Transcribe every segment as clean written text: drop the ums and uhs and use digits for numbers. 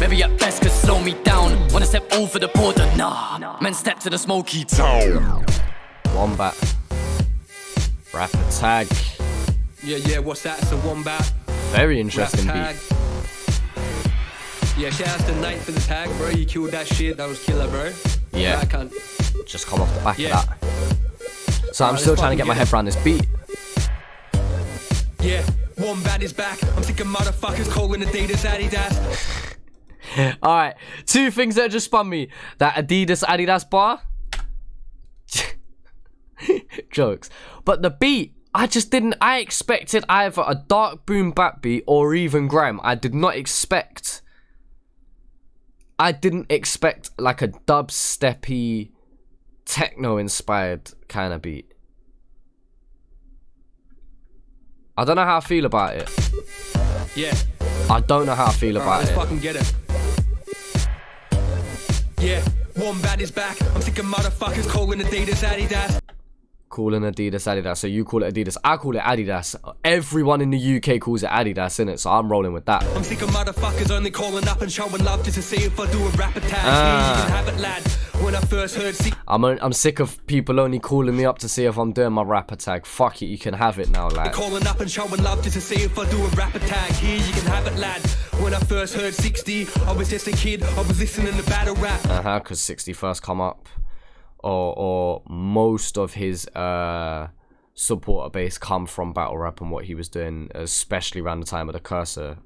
Maybe at best could slow me down. Wanna step over the border, nah. Man, step to the smoky town. Wombat. Rappertag. Yeah, what's that? It's a Wombat. Very interesting Rappertag. beat. Yeah, shout out to Nate for the tag, bro. You killed that shit. That was killer, bro. Yeah. I can't. Just come off the back Yeah. of that. So I'm still trying to get my head around this beat. Yeah, Wombat is back. I'm sick of motherfuckers calling Adidas Adidas. Alright, two things that just spun me. That Adidas bar. Jokes. But the beat, I expected either a dark boom bap beat or even grime. I didn't expect like a dubsteppy, techno-inspired kind of beat. I don't know how I feel about it. Yeah. I don't know how I feel about Let's it. fucking get it. Yeah, Wombat is back. I'm sick of motherfuckers calling Adidas Adidas. Calling Adidas Adidas. So you call it Adidas. I call it Adidas. Everyone in the UK calls it Adidas, innit? So I'm rolling with that. I'm sick of motherfuckers only calling up and showing love just to see if I do a rapper tag. Yeah, you can have it, lad. When I first heard I'm sick of people only calling me up to see if I'm doing my rapper tag. Fuck it, you can have it now, lad. calling up and showing love just to see if I do a rapper tag. Here you can have it, lad. When I first heard 60, I was just a kid. I was listening to battle rap. Because 60 first come up, or most of his supporter base come from battle rap and what he was doing, especially around the time of the Cursor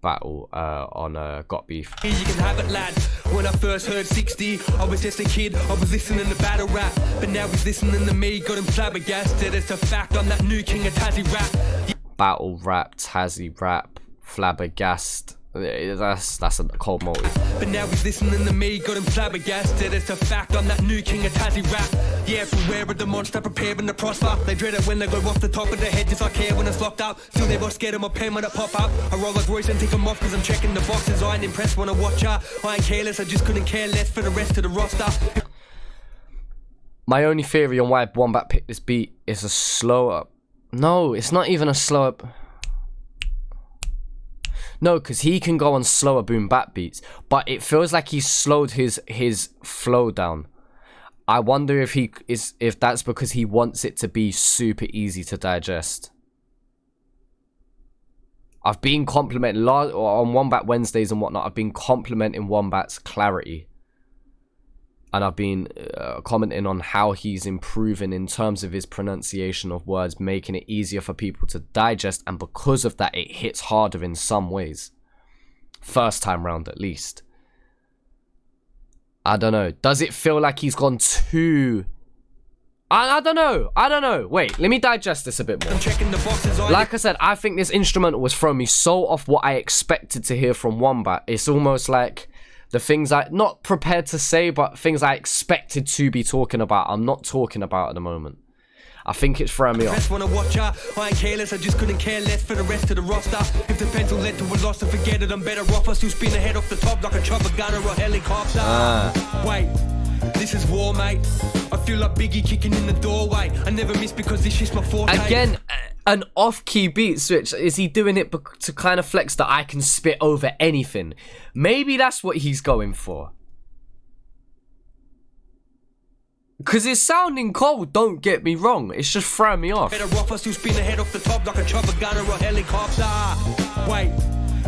battle on Got Beef. Here you can have it, lad. When I first heard 60, I was just a kid. I was listening to battle rap, but now he's listening to me. Got him flabbergasted. It's a fact. I'm that new king of Tassie rap. Battle rap, Tassie rap, flabbergast. That's a cold motive. But now he's listening to me, got him flabbergasted. It's a fact, I'm that new king of Tassie rap. Yeah, beware of the monster, preparing to prosper. They dread it when they go off the top of their head, just like hair when it's locked up. Still they both scared of my pen when it pop up. I roll like Royce and take them off cause I'm checking the boxes. I ain't impressed when I watch her. I ain't careless, I just couldn't care less for the rest of the roster. My only theory on why Wombat picked this beat is a slower... No, it's not even a slower... No, because he can go on slower boom bap beats, but it feels like he's slowed his flow down. I wonder if that's because he wants it to be super easy to digest. I've been complimenting on Wombat Wednesdays and whatnot. I've been complimenting Wombat's clarity, and I've been commenting on how he's improving in terms of his pronunciation of words, making it easier for people to digest, and because of that, it hits harder in some ways. First time round, at least. I don't know. Does it feel like he's gone too... I don't know. Wait, let me digest this a bit more. Like I said, I think this instrumental was throwing me so off what I expected to hear from Wombat. It's almost like... the things I, not prepared to say, but things I expected to be talking about, I'm not talking about at the moment. I think it's throwing me off. When I watch her, I ain't careless, I just couldn't care less for the rest of the roster. If the pencil led to a loss, I forget it, I'm better off. I still spin ahead off the top like a chopper gunner or a helicopter. Wait, this is war, mate. I feel like Biggie kicking in the doorway. I never miss because this shit's my forte. Again, an off-key beat switch. Is he doing it to kind of flex that I can spit over anything? Maybe that's what he's going for. Because it's sounding cold, don't get me wrong. It's just throwing me off. Better off, I still spin ahead off the top like a chopper gunner or a helicopter. Wait,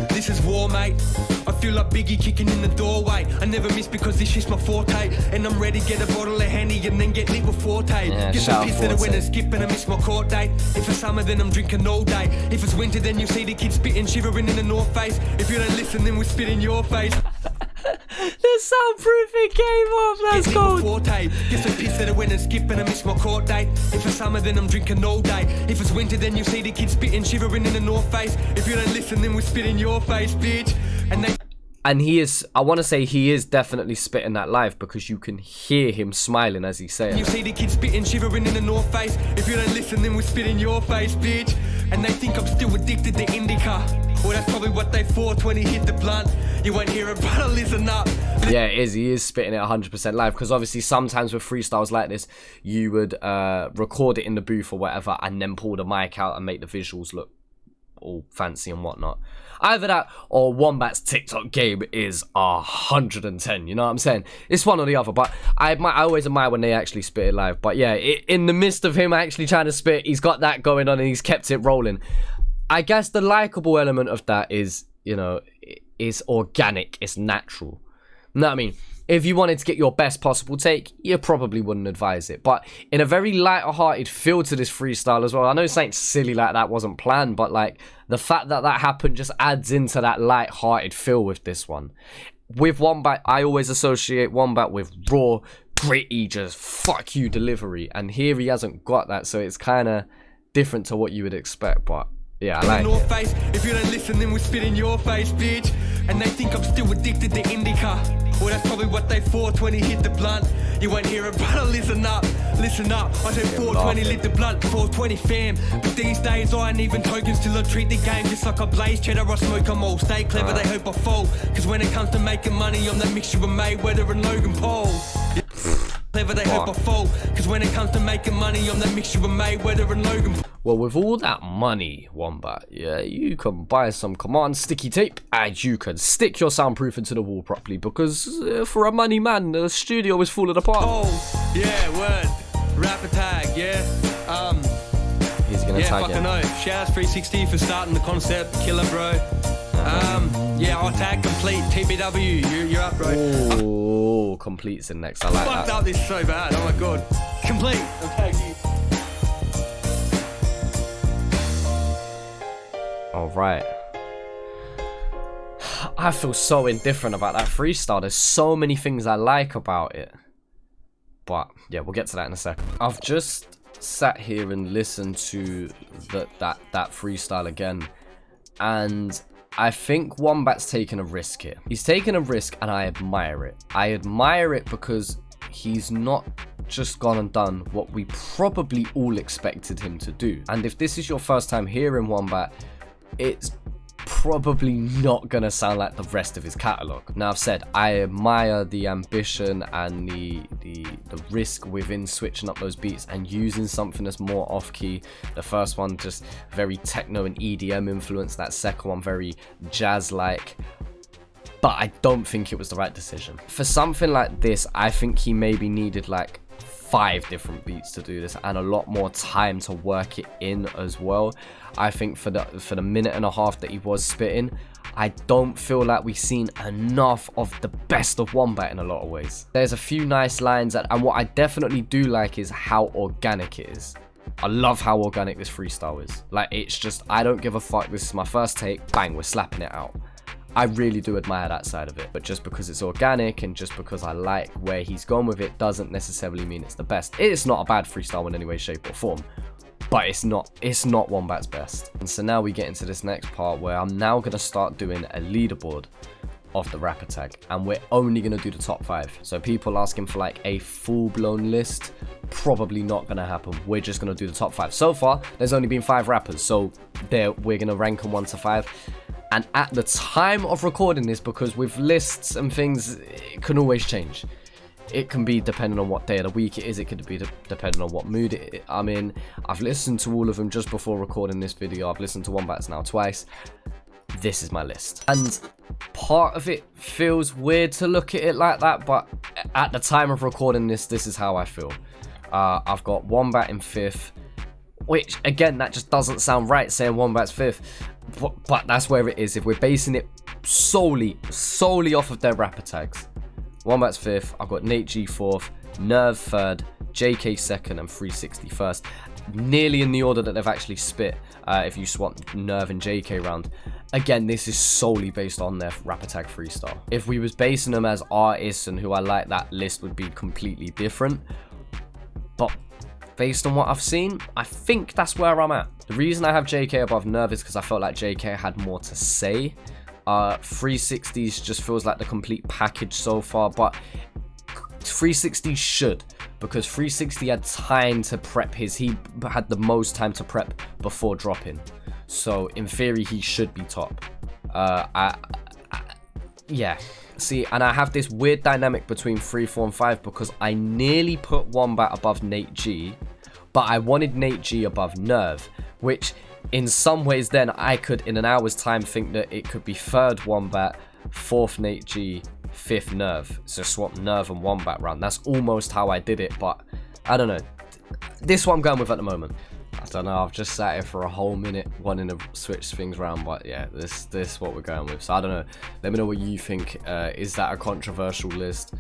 this is war, mate. I feel like Biggie kicking in the doorway. I never miss because this shit's my forte. And I'm ready to get a bottle of Henny and then get lit with Forte. Yeah, get some piss that I went and skip and I miss my court date. If it's summer then I'm drinking all day. If it's winter then you see the kids spitting, shivering in the North Face. If you don't listen then we spit in your face. The soundproofing came off, that's cold. Forte. Get some piss that I went and skip and I miss my court date. If it's summer then I'm drinking all day. If it's winter then you see the kids spitting, shivering in the North Face. If you don't listen then we spit in your face, bitch. And he is, I want to say he is definitely spitting that live because you can hear him smiling as he says it. You see the kids spitting, shivering in the North Face. If you don't listen, then we spit in your face, bitch. And they think I'm still addicted to indica. Well, that's probably what they thought when he hit the blunt. You won't hear it, but listen up. Yeah, it is. He is spitting it 100% live because obviously sometimes with freestyles like this, you would record it in the booth or whatever and then pull the mic out and make the visuals look all fancy and whatnot. Either that or Wombat's TikTok game is 110, you know what I'm saying? It's one or the other, but I always admire when they actually spit it live. But yeah, in the midst of him actually trying to spit, he's got that going on and he's kept it rolling. I guess the likable element of that is, you know, it's organic, it's natural. You know what I mean? If you wanted to get your best possible take, you probably wouldn't advise it. But in a very lighter-hearted feel to this freestyle as well. I know something silly like that wasn't planned, but like the fact that that happened just adds into that light-hearted feel with this one. With Wombat, I always associate Wombat with raw, gritty, just fuck you delivery. And here he hasn't got that, so it's kind of different to what you would expect, but yeah, I like it. Face. If you don't listen, then we spit in your face, bitch. And they think I'm still addicted to indica. Well, that's probably what they thought when he hit the blunt. You won't hear it, brother, listen up. Listen up, I said 420 lit the blunt, 420 fam. But these days I ain't even tokens till I treat the game just like a blaze. Cheddar, I smoke them all, stay clever, they hope I fall. Cause when it comes to making money, I'm that mixture of Mayweather and Logan Paul. Clever, they hope I fall. Cause when it comes to making money, I'm that mixture of Mayweather and Logan Paul. Well, with all that money, Wombat, yeah, you can buy some Command sticky tape and you can stick your soundproof into the wall properly because for a money man, the studio is falling apart. Oh, yeah, word. Rappertag, yeah. He's gonna tag fucking know. Shouts 360 for starting the concept. Killer, bro. Yeah, I'll tag complete. TBW, you're up, bro. Oh, complete's in next. I like that. Fucked up this so bad. Oh my god. Complete. I'll tag you. Alright. I feel so indifferent about that freestyle. There's so many things I like about it. But yeah, we'll get to that in a second. I've just sat here and listened to that freestyle again. And I think Wombat's taken a risk here. He's taken a risk and I admire it. I admire it because he's not just gone and done what we probably all expected him to do. And if this is your first time hearing Wombat, it's probably not gonna sound like the rest of his catalog. Now, I've said I admire the ambition and the risk within switching up those beats and using something that's more off-key. The first one just very techno and EDM influence, that second one very jazz-like, but I don't think it was the right decision. For something like this, I think he maybe needed like 5 different beats to do this and a lot more time to work it in as well. I think for the minute and a half that he was spitting, I don't feel like we've seen enough of the best of Wombat in a lot of ways. There's a few nice lines and what I definitely do like is how organic it is. I love how organic this freestyle is. Like, it's just, I don't give a fuck, this is my first take, bang, we're slapping it out. I really do admire that side of it, but just because it's organic and just because I like where he's gone with it doesn't necessarily mean it's the best. It's not a bad freestyle in any way, shape or form, but it's not Wombat's best. And so now we get into this next part where I'm now going to start doing a leaderboard of the Rappertag, and we're only going to do the top 5. So people asking for like a full-blown list, probably not going to happen. We're just going to do the top 5. So far, there's only been 5 rappers, so we're going to rank them 1 to 5. And at the time of recording this, because with lists and things, it can always change. It can be depending on what day of the week it is. It could be depending on what mood I'm in. I've listened to all of them just before recording this video. I've listened to Wombat's now twice. This is my list. And part of it feels weird to look at it like that, but at the time of recording this is how I feel. I've got Wombat in 5th, which, again, that just doesn't sound right saying Wombat's 5th. But that's where it is. If we're basing it solely off of their Rappertags, Wombat's 5th, I've got Nate G 4th, Nerve 3rd, JK 2nd, and 360 1st. Nearly in the order that they've actually spit, if you swap Nerve and JK round. Again, this is solely based on their Rappertag freestyle. If we was basing them as artists and who I like, that list would be completely different. But based on what I've seen, I think that's where I'm at. The reason I have JK above Nerve is because I felt like JK had more to say. 360s just feels like the complete package so far, but 360 should, because 360 had time to prep he had the most time to prep before dropping. So in theory, he should be top. Yeah. See, and I have this weird dynamic between 3, 4, and 5 because I nearly put Wombat above Nate G, but I wanted Nate G above Nerve, which in some ways then I could, in an hour's time, think that it could be 3rd Wombat, 4th Nate G, 5th Nerve. So swap Nerve and Wombat round. That's almost how I did it, but I don't know. This is what I'm going with at the moment. I don't know, I've just sat here for a whole minute wanting to switch things around, but yeah, this is what we're going with. So I don't know, let me know what you think. Is that a controversial list?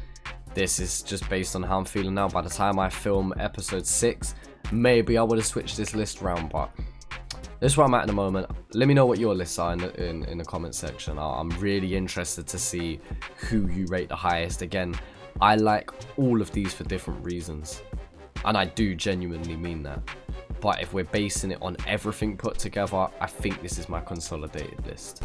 This is just based on how I'm feeling now. By the time I film episode 6, maybe I would have switched this list around, but this is where I'm at the moment. Let me know what your lists are in the comment section. I'm really interested to see who you rate the highest. Again, I like all of these for different reasons, and I do genuinely mean that. But if we're basing it on everything put together, I think this is my consolidated list.